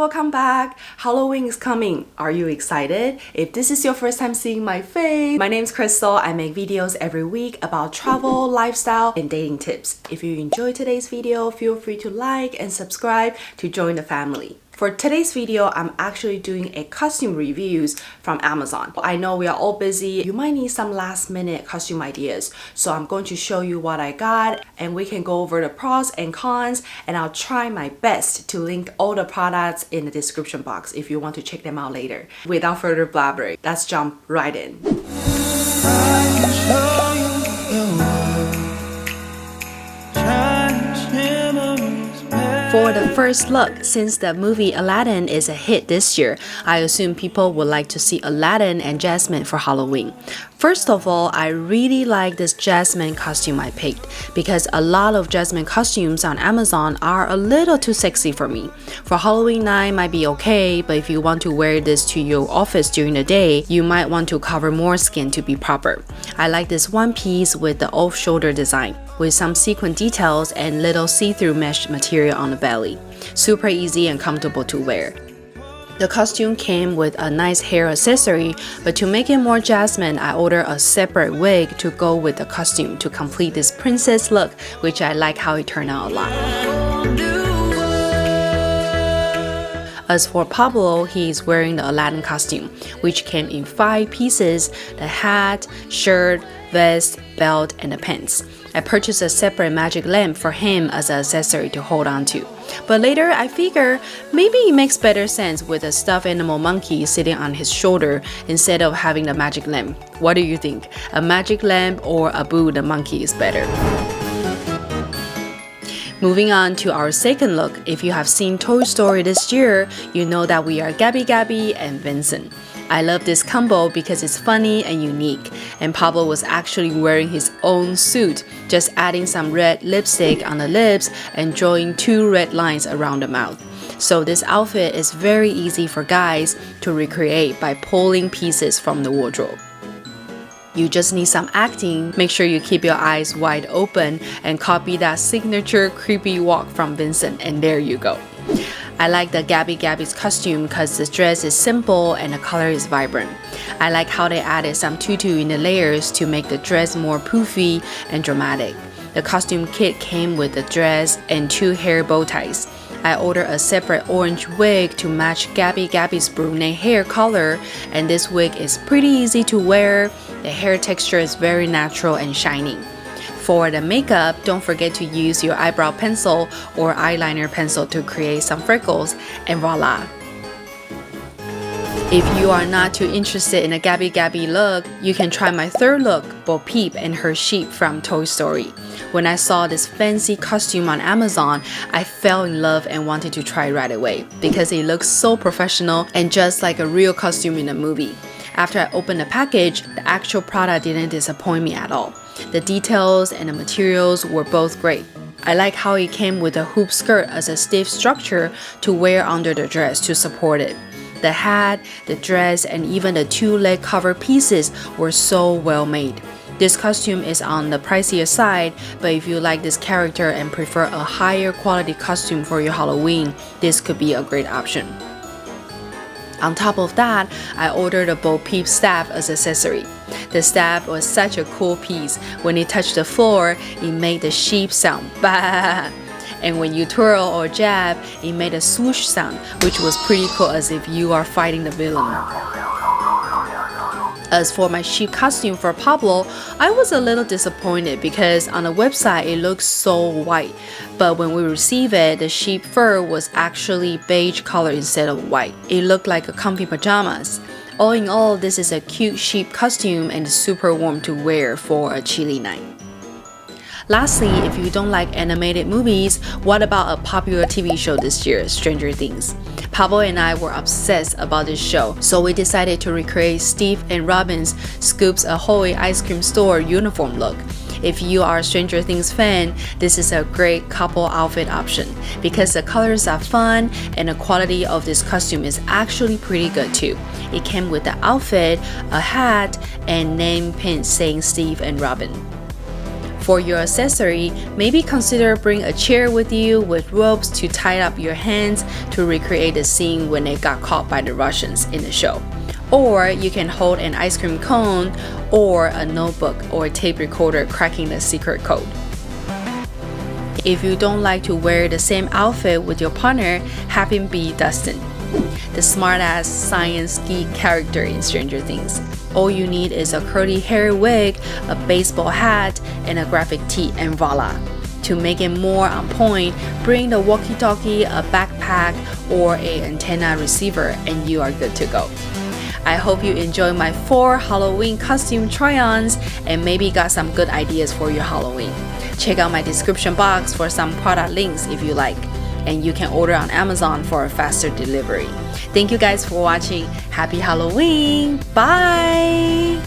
welcome back. Halloween is coming. Are you excited? If this is your first time seeing my face, my name is Crystal. I make videos every week about travel, lifestyle, and dating tips. If you enjoyed today's video, feel free to like and subscribe to join the family. For today's video, I'm actually doing a costume reviews from Amazon. I know we are all busy. You might need some last minute costume ideas. So I'm going to show you what I got and we can go over the pros and cons, and I'll try my best to link all the products in the description box if you want to check them out later. Without further blabbering, let's jump right in. For the first look, since the movie Aladdin is a hit this year, I assume people would like to see Aladdin and Jasmine for Halloween. First of all, I really like this Jasmine costume I picked because a lot of Jasmine costumes on Amazon are a little too sexy for me. For Halloween night might be okay, but if you want to wear this to your office during the day, you might want to cover more skin to be proper. I like this one piece with the off-shoulder design, with some sequin details and little see-through mesh material on the belly. Super easy and comfortable to wear. The costume came with a nice hair accessory, but to make it more Jasmine, I ordered a separate wig to go with the costume to complete this princess look, which I like how it turned out a lot. As for Pablo, he is wearing the Aladdin costume, which came in 5 pieces: the hat, shirt, vest, belt, and the pants. I purchased a separate magic lamp for him as an accessory to hold on to. But later I figure maybe it makes better sense with a stuffed animal monkey sitting on his shoulder instead of having the magic lamp. What do you think? A magic lamp or Abu the monkey is better? Moving on to our second look, if you have seen Toy Story this year, you know that we are Gabby and Vincent. I love this combo because it's funny and unique, and Pablo was actually wearing his own suit, just adding some red lipstick on the lips and drawing 2 red lines around the mouth. So this outfit is very easy for guys to recreate by pulling pieces from the wardrobe. You just need some acting. Make sure you keep your eyes wide open and copy that signature creepy walk from Vincent, and there you go. I like the Gabby's costume because the dress is simple and the color is vibrant. I like how they added some tutu in the layers to make the dress more poofy and dramatic. The costume kit came with the dress and 2 hair bow ties. I ordered a separate orange wig to match Gabby's brunette hair color, and this wig is pretty easy to wear. The hair texture is very natural and shiny. For the makeup, don't forget to use your eyebrow pencil or eyeliner pencil to create some freckles, and voila! If you are not too interested in a Gabby look, you can try my third look, Bo Peep and her sheep from Toy Story. When I saw this fancy costume on Amazon, I fell in love and wanted to try it right away because it looks so professional and just like a real costume in a movie. After I opened the package, the actual product didn't disappoint me at all. The details and the materials were both great. I like how it came with a hoop skirt as a stiff structure to wear under the dress to support it. The hat, the dress, and even the 2 leg cover pieces were so well made. This costume is on the pricier side, but if you like this character and prefer a higher quality costume for your Halloween, this could be a great option. On top of that, I ordered a Bo Peep staff as accessory. The staff was such a cool piece. When it touched the floor, it made the sheep sound bah! And when you twirl or jab, it made a swoosh sound, which was pretty cool as if you are fighting the villain. As for my sheep costume for Pablo, I was a little disappointed because on the website it looks so white, but when we received it, the sheep fur was actually beige color instead of white. It looked like a comfy pajamas. All in all, this is a cute sheep costume and super warm to wear for a chilly night. Lastly, if you don't like animated movies, what about a popular TV show this year, Stranger Things? Pablo and I were obsessed about this show, so we decided to recreate Steve and Robin's Scoops Ahoy ice cream store uniform look. If you are a Stranger Things fan, this is a great couple outfit option because the colors are fun and the quality of this costume is actually pretty good too. It came with the outfit, a hat, and name pin saying Steve and Robin. For your accessory, maybe consider bring a chair with you with ropes to tie up your hands to recreate the scene when they got caught by the Russians in the show. Or you can hold an ice cream cone or a notebook or a tape recorder cracking the secret code. If you don't like to wear the same outfit with your partner, have him be Dustin, the smartass science geek character in Stranger Things. All you need is a curly hair wig, a baseball hat, and a graphic tee, and voila. To make it more on point, bring the walkie-talkie, a backpack, or an antenna receiver, and you are good to go. I hope you enjoy my 4 Halloween costume try-ons and maybe got some good ideas for your Halloween. Check out my description box for some product links if you like, and you can order on Amazon for a faster delivery. Thank you guys for watching. Happy Halloween! Bye!